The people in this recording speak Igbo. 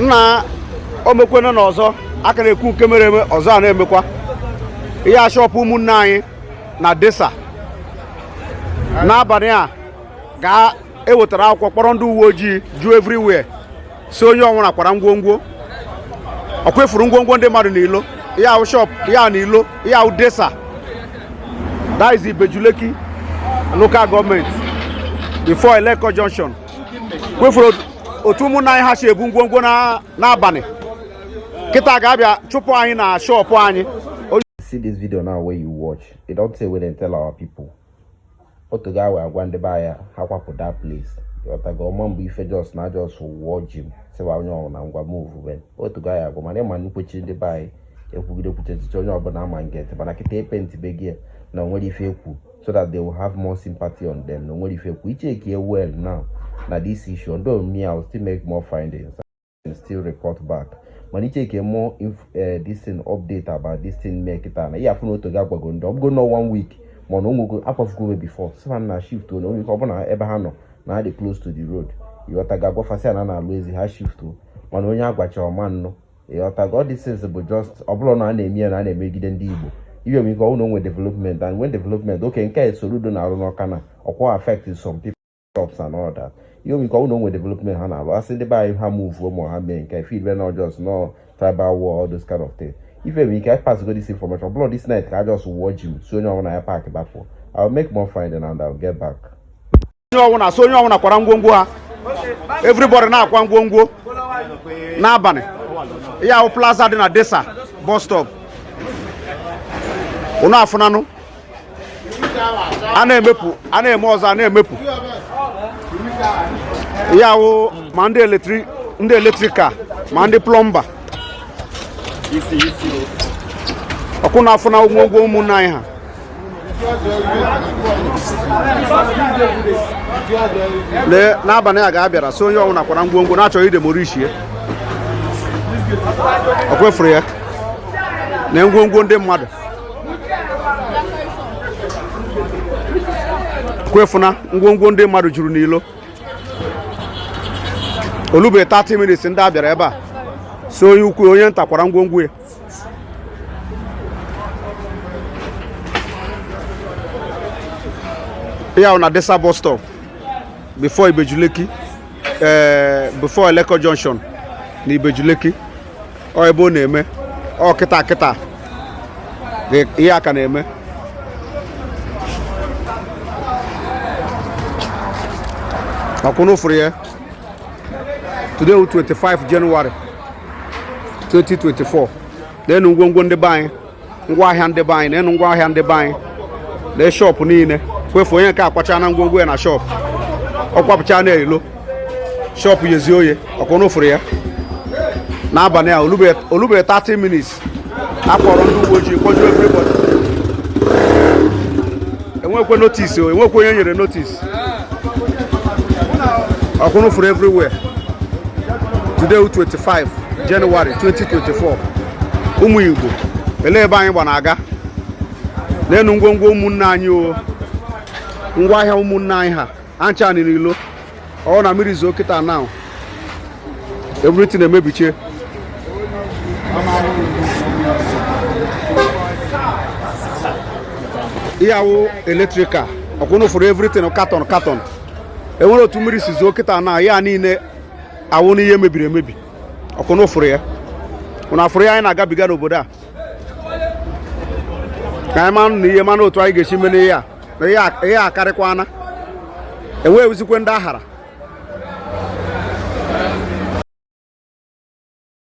nna o mekwena na ọzọ aka na-ekwu nke mere eme ọzọ a na-emekwa ihe ashọpụ ụmụnne anyị na desa n'abalị a ga-ewetara akwụkwọ kpọrọ ndị uwe ojii ju everywhere si onye ọnwụra kwara ngwongwo ọ kwefuru ngwongwo ndị mmadụ n'ilo ihe ahụ shop ihe ahụ n'ilo ihe ahụ desa that is Ibejuleki local government before Eleko Junction kwefuru otu ụmụnne anyị ha si ebu ngwongwo n'abalị kịta ga-abịa chụpụ anyị na shop anyị. See this video now where you watch, they don't say where they tell our people. Otu guy we agwa ndebe aya ha kwapụ that place. Yotago mambu ife just na just watch him. Say wa onye na ngwa move ben. Otu guy agwa mane man nkwechi ndebe aya ekwugide kwuche onye ọbụla ama ngete bana kete epenti begie na onwere ife ekwu so that they will have more sympathy on them. No onwere ife ekwu icheke well now na this issue. Although me I will still make more findings and still report back. When you take a more this thing update about this thing make it and yeah to go no 1 week mono go up of go before seven shift to no come na ebe now they close to the road you otaga go fast na lazy ha shift to man onye agwacha man no you otaga this is but just oblo na na-eme na na-emegide ndị Igbo iwe mi go no nwe development and when development okay nke soludo na arụ n'ọka na ọkwa affect some people jobs and all that. You know, no way development handle. I say the buy have move more having can feed when not just no tribal war, all those kind of things. If you can pass go this information, blood this night I just watch you. So you know when I pack back for. I'll make more finding and I'll get back. So you wanna kwarangwongwo. Everybody na kwangwongwo. Na bane. Ya o plaza dị na Desa bus stop. Una afunanu. Ana emepu, ana eme ọzọ, ana emepu. Yawo ma ndị electrical ma ndị plumber ọkụ na-afụ na ngwongwo ụmụnne anyị ha n'abalị a ga-abịara so onye ọnwụ nakwara ngwongwo na-achọghị idemorishi ọ kwefuru ya na ngwongwo ndị mmadụ kwefuna ngwongwo ndị mmadụ juru n'ilo olube 30 minutes ndị a bịara ebe a so onye ukwu onye nta kwara ngwongwo ya na Desa bus stop before Ibejuleki before Eleko Junction na Ibejuleki ọ ebe ọ na-eme ọ kịta ihe aka na-eme ọkụnụ furu ya today 25 January 2024 n'enu ngwongwo ndị be anyị ngwaahịa ndị be anyị n'enu ngwaahịa ndị be anyị na shop niile kwefu onye nke akwacha na ngwongwo ya na shop ọkwapụcha na elo shop yezi oye ọkụnụ furu ya n'abalị a olube 30 minutes akpọrọ ndị uwe ojii kpọjuru everybody enwekwe notice enwekwe onye nyere notice ọkụnụ furu everywhere. Today 25 January 2024 ụmụ Igbo ele ebe anyị gba na-aga n'enu ngwongwo ụmụnne anyị o ngwaahịa ụmụnne anyị ha ancha n'ilo ọ na mmiri zoo kịta now everything emebiche ihe awụ electrical ọkụnụ furu everything carton enwere otu mmiri si zoo kịta now ya niile awụ n'ihe mebiri emebi ọkụnụ furu ya ụna furu ya anyị na-agabiga n'obodo a ka anyị manụ na ihe manụ otu anyị ga-esi mee n'ihe a na ihe akarịkwana enweghị ezikwe ndị ahara